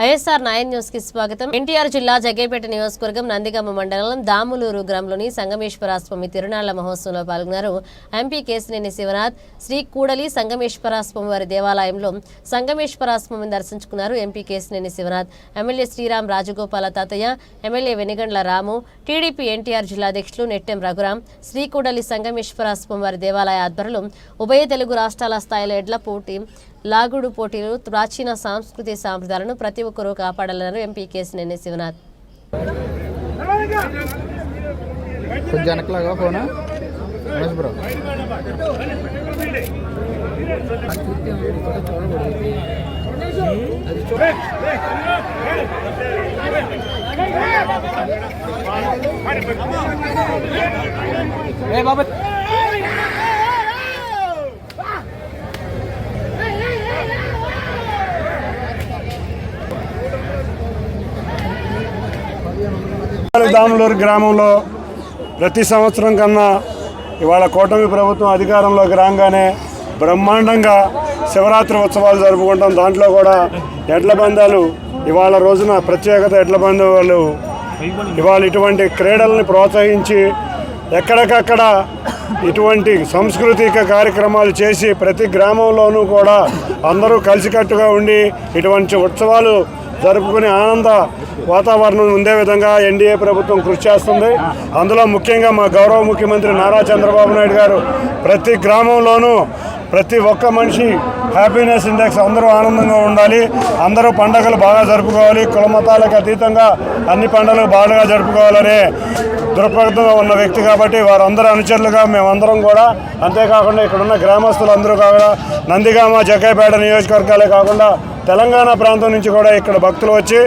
YSR 9 news కి స్వాగతం. ఎన్టీఆర్ జిల్లా జగ్గైపేట నియోజకవర్గం నందిగామ మండలం దాములూరు గ్రామంలోని సంగమేశ్వర స్వామి తిరునాళ్ల మహోత్సవంలో పాల్గొన్నారు ఎంపీ కేశినేని శివనాథ్. శ్రీ కూడలి సంగమేశ్వర స్వామి వారి దేవాలయంలో సంగమేశ్వర స్వామిని దర్శించుకున్నారు ఎంపీ కేశినేని శివనాథ్. ఎమ్మెల్యే శ్రీరామ్ రాజగోపాల తాతయ్య, ఎమ్మెల్యే వెనిగండ్ల రాము, టీడీపీ ఎన్టీఆర్ జిల్లా అధ్యక్షులు నెట్టెం రఘురాం, శ్రీ కూడలి సంగమేశ్వర స్వామి వారి దేవాలయ ఆధ్వర్యంలో ఉభయ తెలుగు రాష్ట్రాల స్థాయిలో ఎడ్ల పోటీ, లాగుడు పోటీలు, ప్రాచీన సాంస్కృతిక సాంప్రదాయాలను ప్రతి ఒక్కరూ కాపాడాలన్నారు ఎంపీ కేశినేని శివనాథ్. దాములూరు గ్రామంలో ప్రతి సంవత్సరం కన్నా ఇవాళ కూటమి ప్రభుత్వం అధికారంలోకి రాగానే బ్రహ్మాండంగా శివరాత్రి ఉత్సవాలు జరుపుకుంటాం. దాంట్లో కూడా ఎడ్ల పందాలు ఇవాళ రోజున ప్రత్యేకత. ఎడ్ల పందాలు ఇవాళ ఇటువంటి క్రీడల్ని ప్రోత్సహించి ఎక్కడికక్కడ ఇటువంటి సాంస్కృతిక కార్యక్రమాలు చేసి ప్రతి గ్రామంలోనూ కూడా అందరూ కలిసికట్టుగా ఉండి ఇటువంటి ఉత్సవాలు జరుపుకునే ఆనంద వాతావరణం ఉండే విధంగా ఎన్డీఏ ప్రభుత్వం కృషి చేస్తుంది. అందులో ముఖ్యంగా మా గౌరవ ముఖ్యమంత్రి నారా చంద్రబాబు నాయుడు గారు ప్రతి గ్రామంలోనూ ప్రతి ఒక్క మనిషి హ్యాపీనెస్ ఇండెక్స్, అందరూ ఆనందంగా ఉండాలి, అందరూ పండుగలు బాగా జరుపుకోవాలి, కుల మతాలకు అతీతంగా అన్ని పండుగలు బాగా జరుపుకోవాలనే దృక్పథంగా ఉన్న వ్యక్తి కాబట్టి వారందరూ అనుచరులుగా మేమందరం కూడా, అంతేకాకుండా ఇక్కడున్న గ్రామస్తులందరూ కాకుండా నందిగామ జగ్గైపేట నియోజకవర్గాలే కాకుండా తెలంగాణ ప్రాంతం నుంచి కూడా ఇక్కడ భక్తులు వచ్చి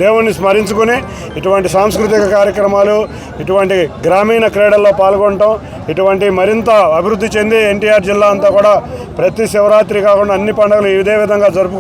దేవుణ్ణి స్మరించుకుని ఇటువంటి సాంస్కృతిక కార్యక్రమాలు, ఇటువంటి గ్రామీణ క్రీడల్లో పాల్గొనటం, ఇటువంటి మరింత అభివృద్ధి చెంది ఎన్టీఆర్ జిల్లా అంతా కూడా ప్రతి శివరాత్రి కాకుండా అన్ని పండుగలు ఇదే విధంగా జరుపుకుంటాం.